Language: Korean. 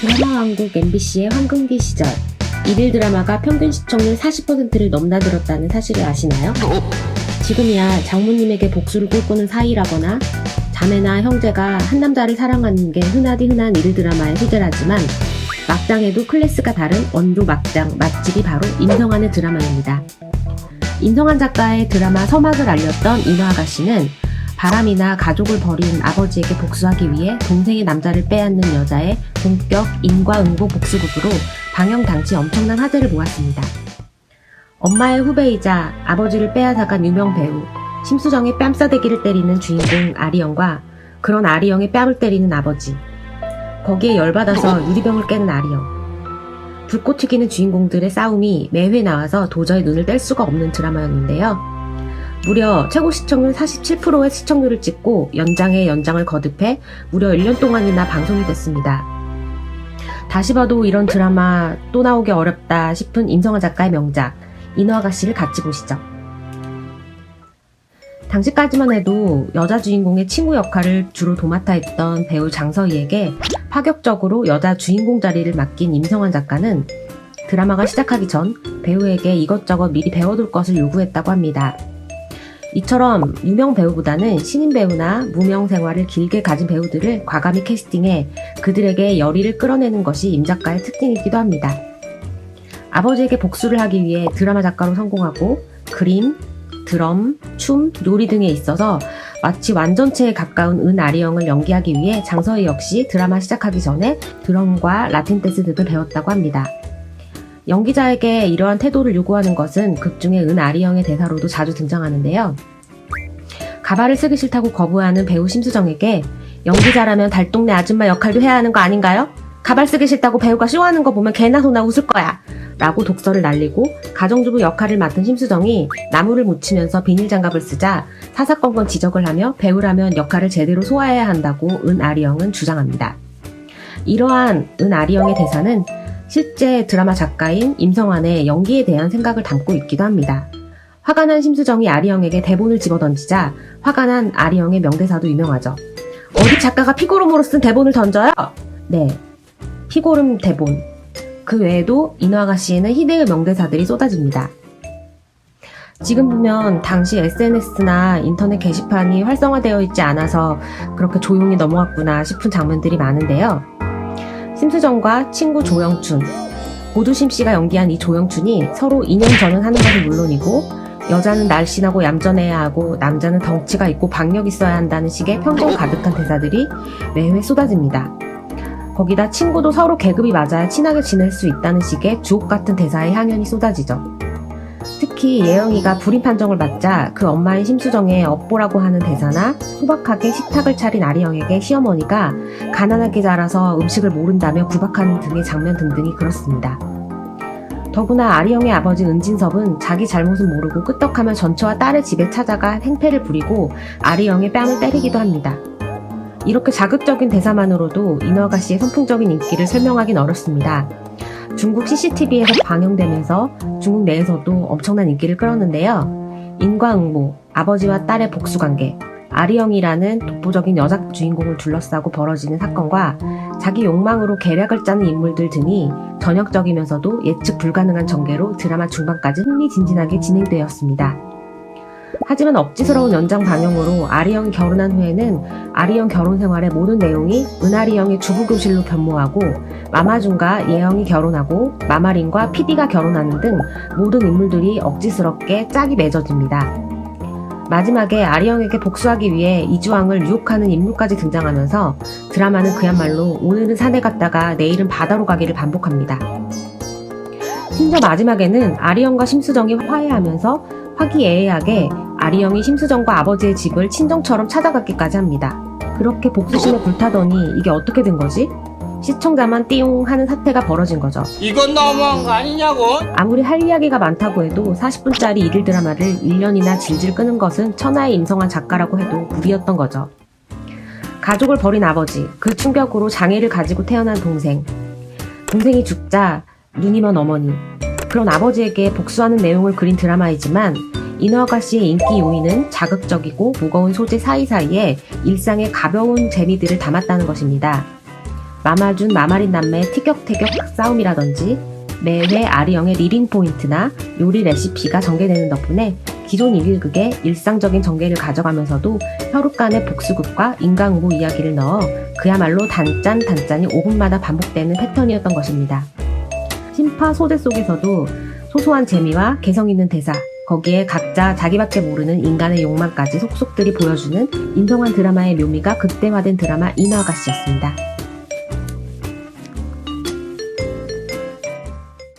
드라마 왕국 MBC의 황금기 시절, 일일 드라마가 평균 시청률 40%를 넘나들었다는 사실을 아시나요? 지금이야 장모님에게 복수를 꿈꾸는 사이라거나 자매나 형제가 한 남자를 사랑하는 게 흔하디 흔한 일일 드라마의 소재라지만 막장에도 클래스가 다른 원조 막장 맛집이 바로 임성환의 드라마입니다. 임성환 작가의 드라마 서막을 알렸던 인어아가씨는 바람이나 가족을 버린 아버지에게 복수하기 위해 동생의 남자를 빼앗는 여자의 본격 인과응보 복수극으로 방영 당시 엄청난 화제를 모았습니다. 엄마의 후배이자 아버지를 빼앗아간 유명 배우 심수정의 뺨싸대기를 때리는 주인공 아리영과 그런 아리영의 뺨을 때리는 아버지, 거기에 열받아서 유리병을 깨는 아리영, 불꽃 튀기는 주인공들의 싸움이 매회 나와서 도저히 눈을 뗄 수가 없는 드라마였는데요. 무려 최고 시청률 47%의 시청률을 찍고 연장에 연장을 거듭해 무려 1년 동안이나 방송이 됐습니다. 다시 봐도 이런 드라마 또 나오기 어렵다 싶은 임성환 작가의 명작 인어아가씨를 같이 보시죠. 당시까지만 해도 여자 주인공의 친구 역할을 주로 도맡아 했던 배우 장서희에게 파격적으로 여자 주인공 자리를 맡긴 임성환 작가는 드라마가 시작하기 전 배우에게 이것저것 미리 배워둘 것을 요구했다고 합니다. 이처럼 유명 배우보다는 신인 배우나 무명 생활을 길게 가진 배우들을 과감히 캐스팅해 그들에게 열의를 끌어내는 것이 임 작가의 특징이기도 합니다. 아버지에게 복수를 하기 위해 드라마 작가로 성공하고 그림, 드럼, 춤, 요리 등에 있어서 마치 완전체에 가까운 은아리영을 연기하기 위해 장서희 역시 드라마 시작하기 전에 드럼과 라틴 댄스 등을 배웠다고 합니다. 연기자에게 이러한 태도를 요구하는 것은 극중의 은아리영의 대사로도 자주 등장하는데요. 가발을 쓰기 싫다고 거부하는 배우 심수정에게 연기자라면 달동네 아줌마 역할도 해야 하는 거 아닌가요? 가발 쓰기 싫다고 배우가 쇼하는 거 보면 개나 소나 웃을 거야! 라고 독설을 날리고 가정주부 역할을 맡은 심수정이 나무를 묻히면서 비닐장갑을 쓰자 사사건건 지적을 하며 배우라면 역할을 제대로 소화해야 한다고 은아리영은 주장합니다. 이러한 은아리영의 대사는 실제 드라마 작가인 임성환의 연기에 대한 생각을 담고 있기도 합니다. 화가 난 심수정이 아리영에게 대본을 집어던지자 화가 난 아리영의 명대사도 유명하죠. 어디 작가가 피고름으로 쓴 대본을 던져요? 네, 피고름 대본. 그 외에도 인어아가씨에는 희대의 명대사들이 쏟아집니다. 지금 보면 당시 SNS나 인터넷 게시판이 활성화되어 있지 않아서 그렇게 조용히 넘어갔구나 싶은 장면들이 많은데요. 심수정과 친구 조영춘, 고두심 씨가 연기한 이 조영춘이 서로 인연전은 하는 것은 물론이고 여자는 날씬하고 얌전해야 하고 남자는 덩치가 있고 박력 있어야 한다는 식의 편견 가득한 대사들이 매회 쏟아집니다. 거기다 친구도 서로 계급이 맞아야 친하게 지낼 수 있다는 식의 주옥같은 대사의 향연이 쏟아지죠. 특히 예영이가 불임 판정을 받자 그 엄마인 심수정의 업보라고 하는 대사나 소박하게 식탁을 차린 아리영에게 시어머니가 가난하게 자라서 음식을 모른다며 구박하는 등의 장면 등등이 그렇습니다. 더구나 아리영의 아버지 은진섭은 자기 잘못은 모르고 끄떡하면 전처와 딸의 집에 찾아가 행패를 부리고 아리영의 뺨을 때리기도 합니다. 이렇게 자극적인 대사만으로도 인어아가씨의 선풍적인 인기를 설명하긴 어렵습니다. 중국 CCTV에서 방영되면서 중국 내에서도 엄청난 인기를 끌었는데요. 인과응보, 아버지와 딸의 복수관계, 아리영이라는 독보적인 여자 주인공을 둘러싸고 벌어지는 사건과 자기 욕망으로 계략을 짜는 인물들 등이 전형적이면서도 예측 불가능한 전개로 드라마 중반까지 흥미진진하게 진행되었습니다. 하지만 억지스러운 연장 방영으로 아리영이 결혼한 후에는 아리영 결혼 생활의 모든 내용이 은아리영의 주부교실로 변모하고 마마준과 예영이 결혼하고 마마린과 PD가 결혼하는 등 모든 인물들이 억지스럽게 짝이 맺어집니다. 마지막에 아리영에게 복수하기 위해 이주왕을 유혹하는 인물까지 등장하면서 드라마는 그야말로 오늘은 산에 갔다가 내일은 바다로 가기를 반복합니다. 심지어 마지막에는 아리영과 심수정이 화해하면서 화기애애하게 아리영이 심수정과 아버지의 집을 친정처럼 찾아갔기까지 합니다. 그렇게 복수심에 불타더니 이게 어떻게 된 거지? 시청자만 띠용 하는 사태가 벌어진 거죠. 이건 너무한 거 아니냐고? 아무리 할 이야기가 많다고 해도 40분짜리 일일 드라마를 1년이나 질질 끄는 것은 천하의 임성환 작가라고 해도 무리였던 거죠. 가족을 버린 아버지, 그 충격으로 장애를 가지고 태어난 동생이 죽자 눈이 먼 어머니, 그런 아버지에게 복수하는 내용을 그린 드라마이지만 인어아가씨의 인기 요인은 자극적이고 무거운 소재 사이사이에 일상의 가벼운 재미들을 담았다는 것입니다. 마마준 마마린 남매의 티격태격 싸움이라든지 매회 아리영의 리딩 포인트나 요리 레시피가 전개되는 덕분에 기존 1일극의 일상적인 전개를 가져가면서도 혈육 간의 복수극과 인간응보 이야기를 넣어 그야말로 단짠단짠이 5분마다 반복되는 패턴이었던 것입니다. 심파소재 속에서도 소소한 재미와 개성 있는 대사, 거기에 각자 자기밖에 모르는 인간의 욕망까지 속속들이 보여주는 임성환 드라마의 묘미가 극대화된 드라마 인어아가씨였습니다.